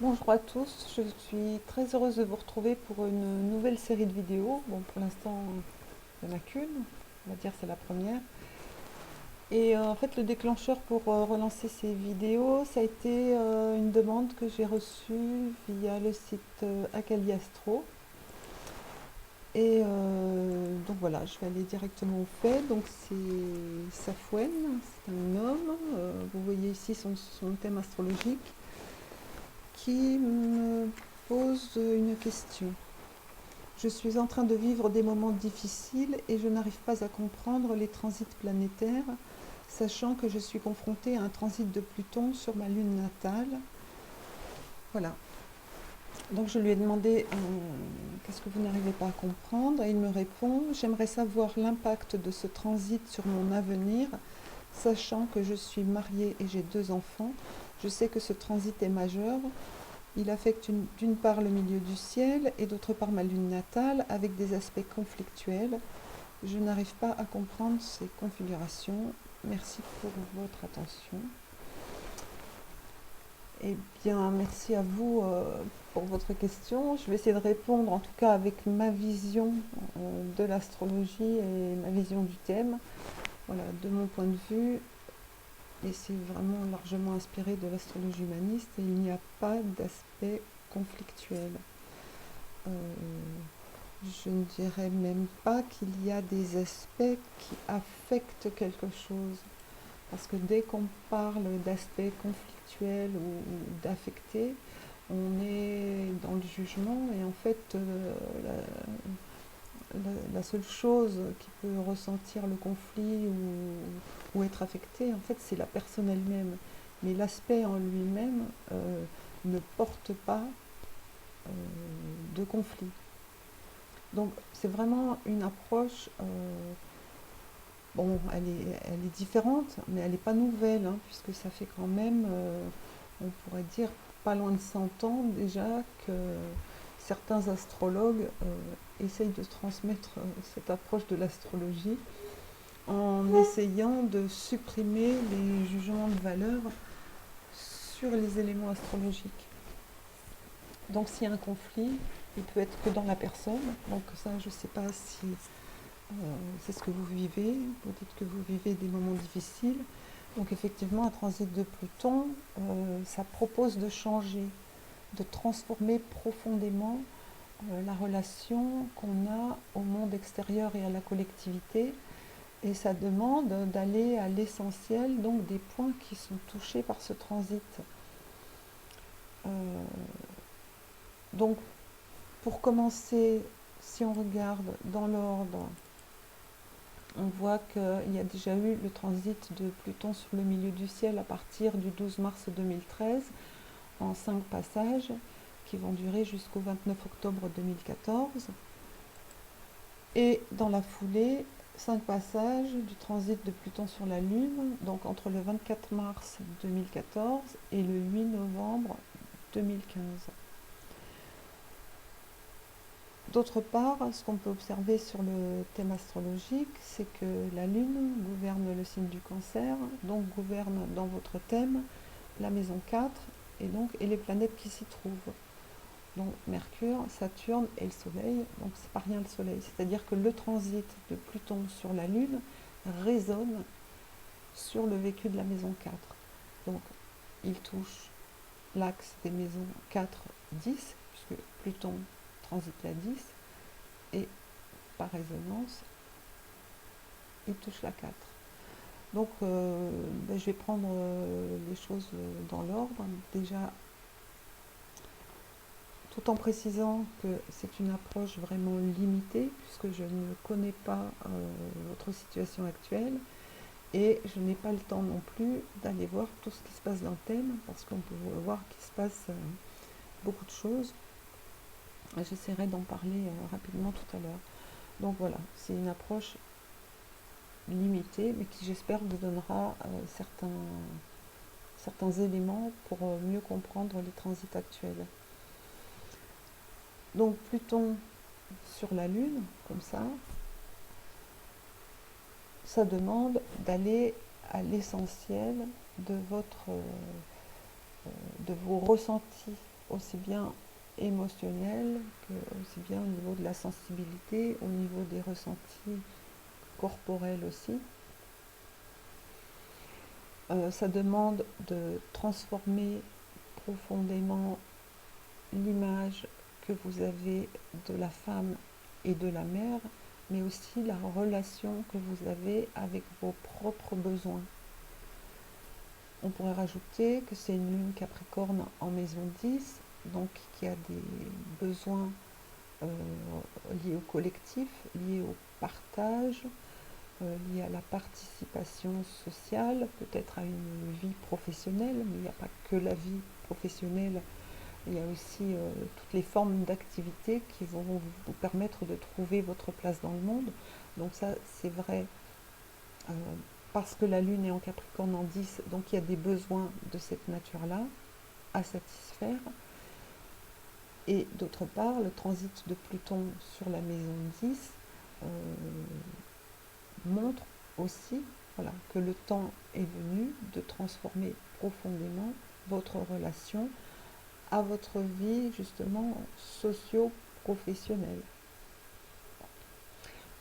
Bonjour à tous, je suis très heureuse de vous retrouver pour une nouvelle série de vidéos. Bon, pour l'instant, il n'y en a qu'une, on va dire c'est la première. Et en fait, le déclencheur pour relancer ces vidéos, ça a été une demande que j'ai reçue via le site Acaliastro. Et donc voilà, je vais aller directement au fait. Donc c'est Safwen, c'est un homme. Vous voyez ici son thème astrologique qui me pose une question. Je suis en train de vivre des moments difficiles et je n'arrive pas à comprendre les transits planétaires, sachant que je suis confrontée à un transit de Pluton sur ma lune natale. Voilà. Donc je lui ai demandé qu'est-ce que vous n'arrivez pas à comprendre et il me répond j'aimerais savoir l'impact de ce transit sur mon avenir, sachant que je suis mariée et j'ai 2 enfants. Je sais que ce transit est majeur. Il affecte d'une part le milieu du ciel et d'autre part ma lune natale avec des aspects conflictuels. Je n'arrive pas à comprendre ces configurations. Merci pour votre attention. Eh bien, merci à vous pour votre question. Je vais essayer de répondre, en tout cas avec ma vision de l'astrologie et ma vision du thème. Voilà, de mon point de vue, et c'est vraiment largement inspiré de l'astrologie humaniste, et il n'y a pas d'aspect conflictuel. Euh, je ne dirais même pas qu'il y a des aspects qui affectent quelque chose. Parce que dès qu'on parle d'aspects conflictuels ou d'affectés, on est dans le jugement et en fait, la seule chose qui peut ressentir le conflit ou être affecté, en fait, c'est la personne elle-même. Mais l'aspect en lui-même ne porte pas euh, de conflit. Donc c'est vraiment une approche, bon, elle est différente, mais elle n'est pas nouvelle, hein, puisque ça fait quand même, on pourrait dire, pas loin de 100 ans déjà que certains astrologues essayent de transmettre cette approche de l'astrologie en essayant de supprimer les jugements de valeur sur les éléments astrologiques. Donc s'il y a un conflit, il peut être que dans la personne, donc ça je ne sais pas si c'est ce que vous vivez, vous dites que vous vivez des moments difficiles. Donc effectivement, un transit de Pluton, ça propose de changer, de transformer profondément la relation qu'on a au monde extérieur et à la collectivité. Et ça demande d'aller à l'essentiel, donc des points qui sont touchés par ce transit. Euh, donc pour commencer, si on regarde dans l'ordre, on voit qu'il y a déjà eu le transit de Pluton sur le milieu du ciel à partir du 12 mars 2013 en 5 passages qui vont durer jusqu'au 29 octobre 2014. Et dans la foulée, 5 passages du transit de Pluton sur la Lune, donc entre le 24 mars 2014 et le 8 novembre 2015. D'autre part, ce qu'on peut observer sur le thème astrologique, c'est que la Lune gouverne le signe du Cancer, donc gouverne dans votre thème la maison 4 et les planètes qui s'y trouvent. Donc Mercure, Saturne et le Soleil, donc c'est pas rien le Soleil. C'est-à-dire que le transit de Pluton sur la Lune résonne sur le vécu de la maison 4. Donc il touche l'axe des maisons 4-10, puisque Pluton transite la 10, et par résonance, il touche la 4. Donc je vais prendre les choses dans l'ordre. Déjà, tout en précisant que c'est une approche vraiment limitée, puisque je ne connais pas votre situation actuelle, et je n'ai pas le temps non plus d'aller voir tout ce qui se passe dans le thème, parce qu'on peut voir qu'il se passe beaucoup de choses. J'essaierai d'en parler rapidement tout à l'heure. Donc voilà, c'est une approche limitée, mais qui j'espère vous donnera certains éléments pour mieux comprendre les transits actuels. Donc Pluton sur la Lune, comme ça demande d'aller à l'essentiel de vos ressentis aussi bien émotionnel que aussi bien au niveau de la sensibilité, au niveau des ressentis corporels aussi. Ça demande de transformer profondément l'image que vous avez de la femme et de la mère, mais aussi la relation que vous avez avec vos propres besoins. On pourrait rajouter que c'est une lune Capricorne en maison 10, donc qui a des besoins liés au collectif, liés au partage, liés à la participation sociale, peut-être à une vie professionnelle, mais il n'y a pas que la vie professionnelle, il y a aussi toutes les formes d'activité qui vont vous permettre de trouver votre place dans le monde. Donc ça, c'est vrai euh, parce que la Lune est en Capricorne en 10, donc il y a des besoins de cette nature-là à satisfaire. Et d'autre part, le transit de Pluton sur la maison 10 euh, montre aussi, voilà, que le temps est venu de transformer profondément votre relation à votre vie justement socio-professionnelle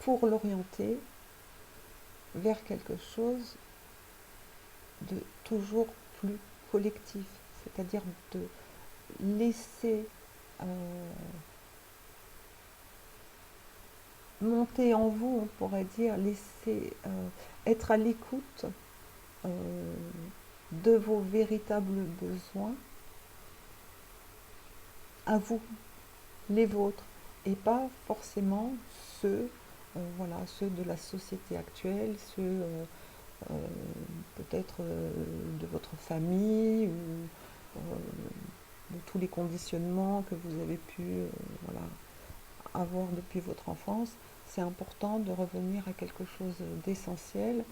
pour l'orienter vers quelque chose de toujours plus collectif, c'est-à-dire de laisser monter en vous, on pourrait dire, laisser être à l'écoute de vos véritables besoins à vous, les vôtres, et pas forcément ceux, voilà, ceux de la société actuelle, ceux euh, peut-être de votre famille ou de tous les conditionnements que vous avez pu voilà, avoir depuis votre enfance. C'est important de revenir à quelque chose d'essentiel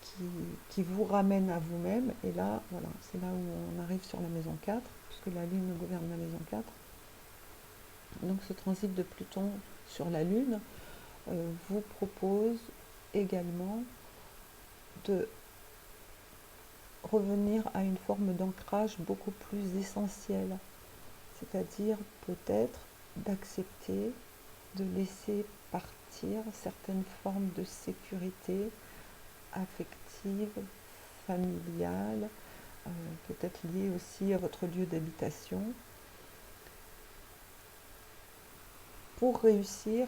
qui, qui vous ramène à vous-même. Et là, voilà, c'est là où on arrive sur la maison 4, puisque la Lune gouverne la maison 4. Donc ce transit de Pluton sur la Lune vous propose également de revenir à une forme d'ancrage beaucoup plus essentielle, c'est-à-dire peut-être d'accepter de laisser partir certaines formes de sécurité affective, familiale, peut-être liées aussi à votre lieu d'habitation, pour réussir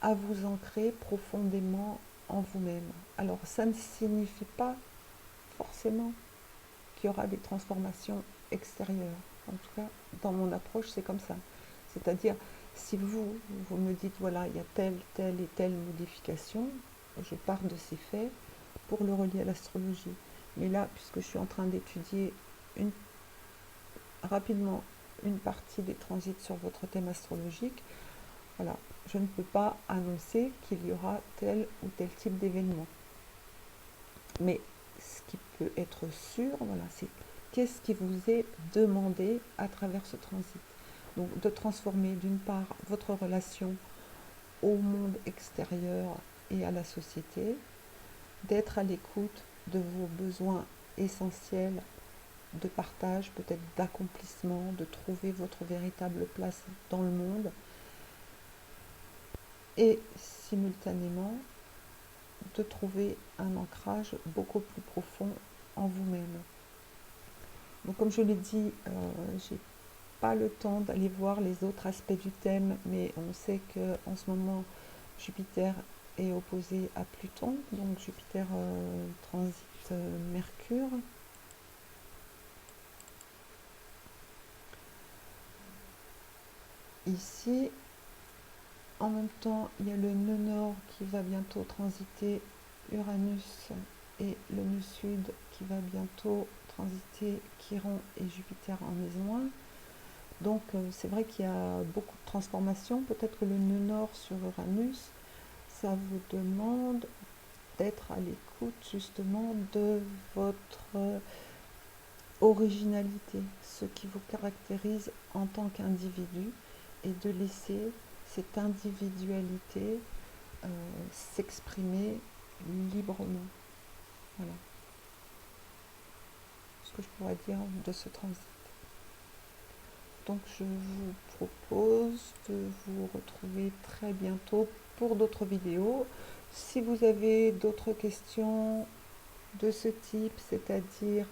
à vous ancrer profondément en vous-même. Alors ça ne signifie pas forcément qu'il y aura des transformations extérieures. En tout cas, dans mon approche, c'est comme ça. C'est-à-dire, si vous me dites, voilà, il y a telle et telle modification, je pars de ces faits pour le relier à l'astrologie. Mais là, puisque je suis en train d'étudier rapidement une partie des transits sur votre thème astrologique, voilà, je ne peux pas annoncer qu'il y aura tel ou tel type d'événement. Mais ce qui peut être sûr, voilà, c'est qu'est-ce qui vous est demandé à travers ce transit. Donc de transformer d'une part votre relation au monde extérieur et à la société, d'être à l'écoute de vos besoins essentiels de partage, peut-être d'accomplissement, de trouver votre véritable place dans le monde et simultanément de trouver un ancrage beaucoup plus profond en vous-même. Donc comme je l'ai dit, j'ai pas le temps d'aller voir les autres aspects du thème, mais on sait qu'en ce moment, Jupiter est opposé à Pluton, donc Jupiter transite Mercure. Ici, en même temps, il y a le nœud nord qui va bientôt transiter Uranus et le nœud sud qui va bientôt transiter Chiron et Jupiter en maison 1. Donc c'est vrai qu'il y a beaucoup de transformations. Peut-être que le nœud nord sur Uranus, ça vous demande d'être à l'écoute justement de votre originalité, ce qui vous caractérise en tant qu'individu, et de laisser cette individualité s'exprimer librement. Voilà ce que je pourrais dire de ce transit. Donc je vous propose de vous retrouver très bientôt pour d'autres vidéos. Si vous avez d'autres questions de ce type, c'est-à-dire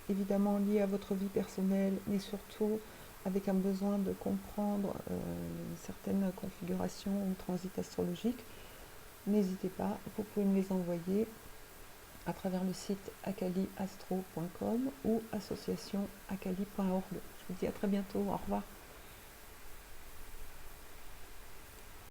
évidemment liées à votre vie personnelle, mais surtout avec un besoin de comprendre certaines configurations ou transits astrologiques, n'hésitez pas, vous pouvez me les envoyer à travers le site akaliastro.com ou associationakali.org. Je vous dis à très bientôt, au revoir.